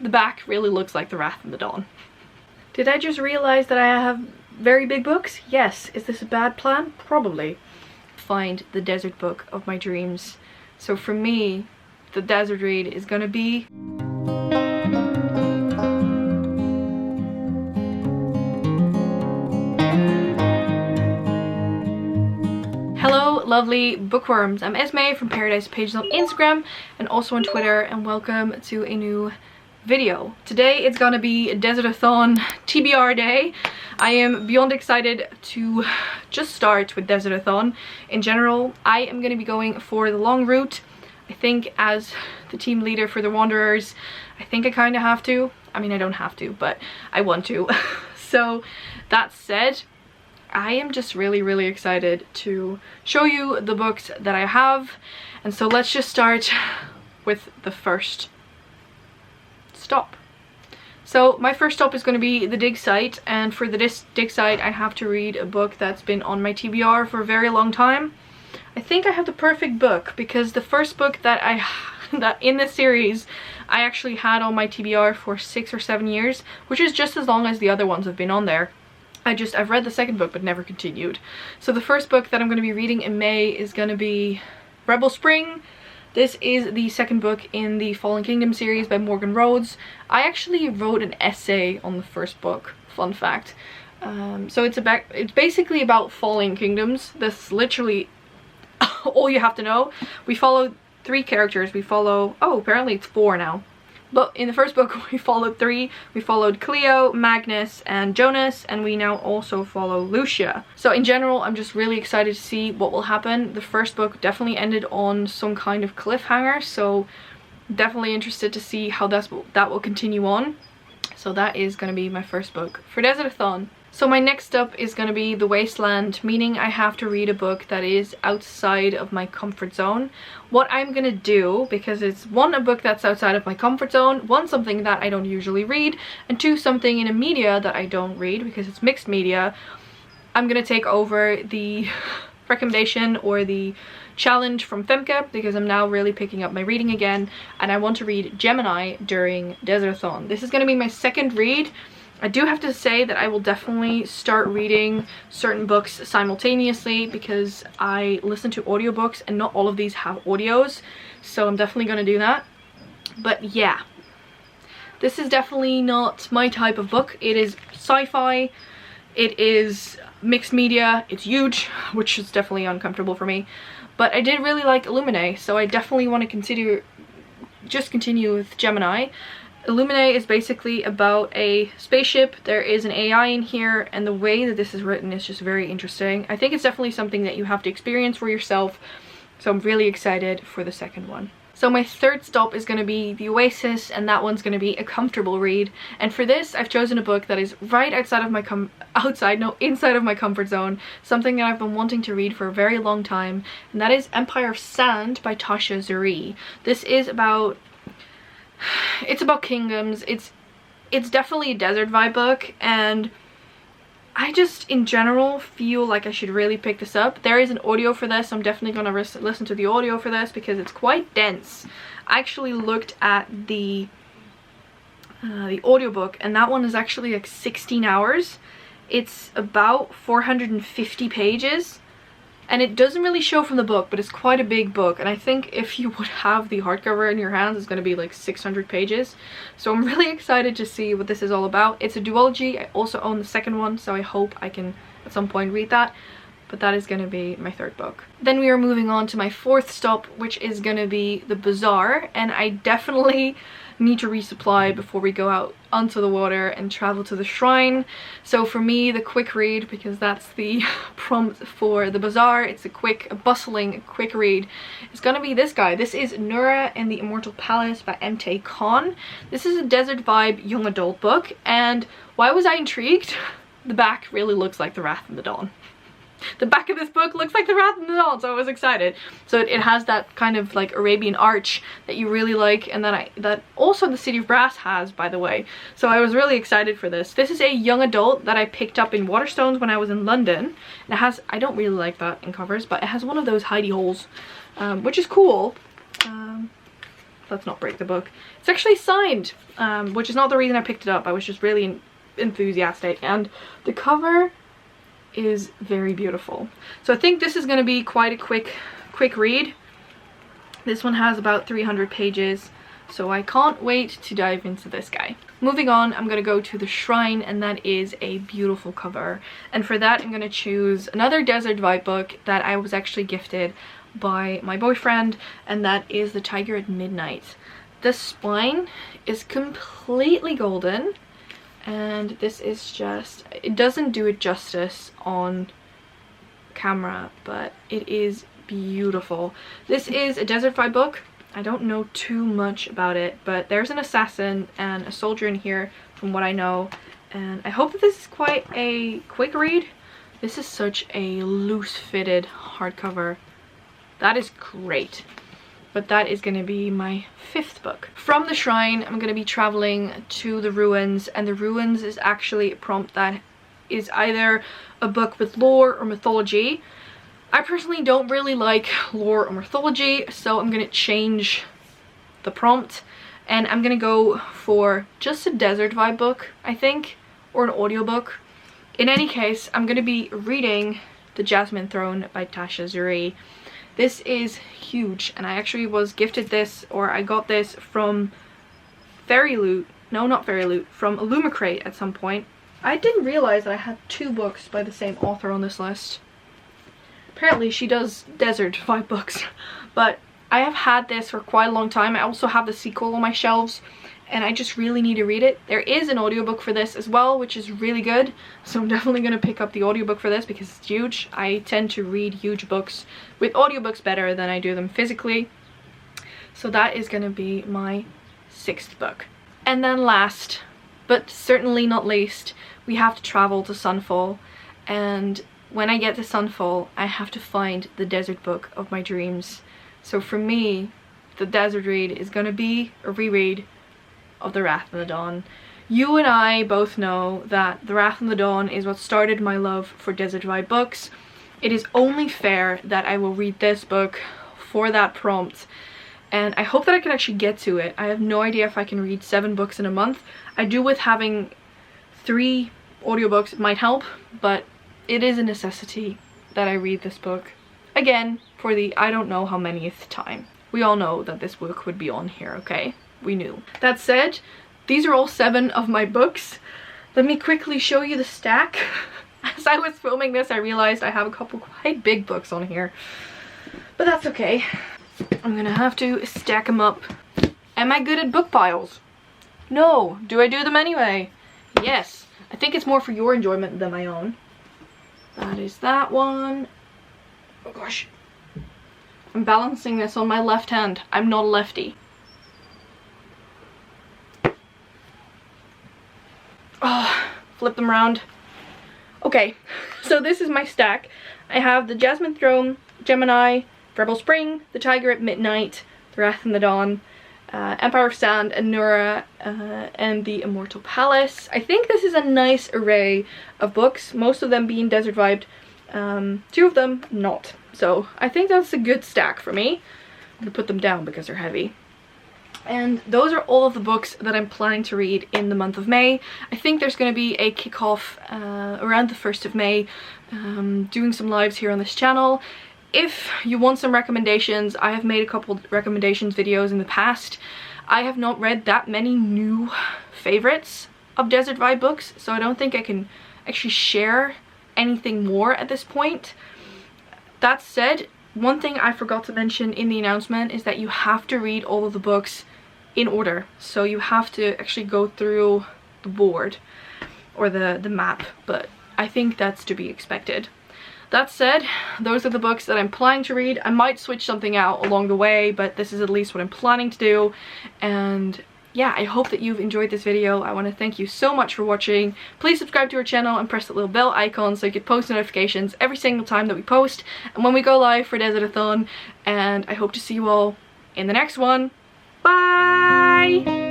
The back really looks like the Wrath of the Dawn. Did I just realize that I have very big books? Yes. Is this a bad plan? Probably. Find the desert book of my dreams. So for me, the desert read is gonna be Hello lovely bookworms, I'm Esmay from Paradise Pages on Instagram and also on Twitter, and welcome to a new video. Today it's gonna be a DesertAthon TBR day. I am beyond excited to just start with DesertAthon. In general, I am gonna be going for the long route. I think as the team leader for the Wanderers, I think I kind of have to. I mean, I don't have to, but I want to. So that said, I am just really excited to show you the books that I have. And so let's just start with the first stop. So my first stop is going to be the dig site, and for the dig site I have to read a book that's been on my TBR for a very long time. I think I have the perfect book because the first book that in this series I actually had on my TBR for 6 or 7 years, which is just as long as the other ones have been on there. I've read the second book but never continued. So the first book that I'm going to be reading in May is going to be Rebel Spring. This is the second book in the Fallen Kingdom series by Morgan Rhodes. I actually wrote an essay on the first book, fun fact. So it's basically about falling kingdoms. That's literally all you have to know. We follow 3 characters. We follow, oh, apparently it's 4 now. But in the first book we followed 3. We followed Cleo, Magnus, and Jonas, and we now also follow Lucia. So in general, I'm just really excited to see what will happen. The first book definitely ended on some kind of cliffhanger, so definitely interested to see how that will continue on. So that is going to be my first book for DesertAthon. So my next up is going to be The Wasteland, meaning I have to read a book that is outside of my comfort zone. What I'm going to do, because it's 1, a book that's outside of my comfort zone, 1, something that I don't usually read, and 2, something in a media that I don't read because it's mixed media, I'm going to take over the recommendation or the challenge from Femke, because I'm now really picking up my reading again and I want to read Gemini during DesertAthon. This is going to be my second read. I do have to say that I will definitely start reading certain books simultaneously because I listen to audiobooks and not all of these have audios, so I'm definitely going to do that. But yeah, this is definitely not my type of book. It is sci-fi, it is mixed media, it's huge, which is definitely uncomfortable for me. But I did really like Illuminae, so I definitely want to continue with Gemini. Illuminae is basically about a spaceship. There is an AI in here, and the way that this is written is just very interesting. I think it's definitely something that you have to experience for yourself, so I'm really excited for the second one. So my third stop is going to be the Oasis, and that one's going to be a comfortable read. And for this, I've chosen a book that is right inside of my comfort zone, something that I've been wanting to read for a very long time, and that is Empire of Sand by Tasha Zuri. This is about kingdoms. It's definitely a desert vibe book, and I just in general feel like I should really pick this up. There is an audio for this. I'm definitely gonna listen to the audio for this because it's quite dense. I actually looked at the audiobook, and that one is actually like 16 hours. It's about 450 pages. And it doesn't really show from the book, but it's quite a big book. And I think if you would have the hardcover in your hands, it's going to be like 600 pages. So I'm really excited to see what this is all about. It's a duology. I also own the second one, so I hope I can at some point read that. But that is going to be my third book. Then we are moving on to my fourth stop, which is going to be the Bazaar. And I definitely need to resupply before we go out onto the water and travel to the shrine. So for me, the quick read, because that's the prompt for the Bazaar, it's a bustling quick read, it's gonna be this guy. This is Nura and the Immortal Palace by M.T. Khan. This is a desert vibe young adult book, and why was I intrigued? The back really looks like the Wrath of the Dawn. The back of this book looks like the Wrath of the Dawn, so I was excited. So it has that kind of like Arabian arch that you really like, and that also the City of Brass has, by the way. So I was really excited for this. This is a young adult that I picked up in Waterstones when I was in London. And it has, I don't really like that in covers, but it has one of those hidey holes, which is cool. let's not break the book. It's actually signed, which is not the reason I picked it up. I was just really enthusiastic, and the cover is very beautiful. So I think this is going to be quite a quick read. This one has about 300 pages, so I can't wait to dive into this guy. Moving on, I'm going to go to the Shrine, and that is a beautiful cover. And for that, I'm going to choose another desert vibe book that I was actually gifted by my boyfriend, and that is The Tiger at Midnight. The spine is completely golden, and this is just, it doesn't do it justice on camera, but it is beautiful. This is a desert vibe book. I don't know too much about it, but there's an assassin and a soldier in here from what I know, and I hope that this is quite a quick read. This is such a loose-fitted hardcover. That is great. But that is going to be my 5th book. From the Shrine, I'm going to be traveling to the Ruins, and the Ruins is actually a prompt that is either a book with lore or mythology. I personally don't really like lore or mythology, so I'm going to change the prompt, and I'm going to go for just a desert vibe book, I think, or an audiobook. In any case, I'm going to be reading The Jasmine Throne by Tasha Zuri. This is huge, and I actually was gifted this, or I got this from Fairy Loot. No, not Fairy Loot, from Illumicrate at some point. I didn't realize that I had 2 books by the same author on this list. Apparently she does desert vibe books, but I have had this for quite a long time. I also have the sequel on my shelves, and I just really need to read it. There is an audiobook for this as well, which is really good, so I'm definitely going to pick up the audiobook for this because it's huge. I tend to read huge books with audiobooks better than I do them physically. So that is going to be my 6th book. And then last, but certainly not least, we have to travel to Sunfall, and when I get to Sunfall, I have to find the desert book of my dreams. So for me, the desert read is going to be a reread of The Wrath and the Dawn. You and I both know that The Wrath and the Dawn is what started my love for desert vibe books. It is only fair that I will read this book for that prompt, and I hope that I can actually get to it. I have no idea if I can read 7 books in a month. I do with having 3 audiobooks, it might help, but it is a necessity that I read this book. Again, for the I don't know how manyth time. We all know that this book would be on here, okay? We knew. That said, these are all 7 of my books. Let me quickly show you the stack. As I was filming this, I realized I have a couple quite big books on here. But that's okay. I'm gonna have to stack them up. Am I good at book piles? No. Do I do them anyway? Yes. I think it's more for your enjoyment than my own. That is that one. Oh gosh. I'm balancing this on my left hand. I'm not a lefty. Oh, flip them around. Okay, so this is my stack. I have The Jasmine Throne, Gemini, Rebel Spring, The Tiger at Midnight, The Wrath and the Dawn, Empire of Sand, and Nura, and The Immortal Palace. I think this is a nice array of books, most of them being desert vibed, 2 of them not. So I think that's a good stack for me. I'm gonna put them down because they're heavy. And those are all of the books that I'm planning to read in the month of May. I think there's going to be a kickoff around the 1st of May, doing some lives here on this channel. If you want some recommendations, I have made a couple recommendations videos in the past. I have not read that many new favorites of desert vibe books, so I don't think I can actually share anything more at this point. That said, one thing I forgot to mention in the announcement is that you have to read all of the books in order. So you have to actually go through the board or the map, but I think that's to be expected. That said, those are the books that I'm planning to read. I might switch something out along the way, but this is at least what I'm planning to do. And yeah, I hope that you've enjoyed this video. I want to thank you so much for watching. Please subscribe to our channel and press the little bell icon so you get post notifications every single time that we post and when we go live for DesertAthon. And I hope to see you all in the next one. Bye!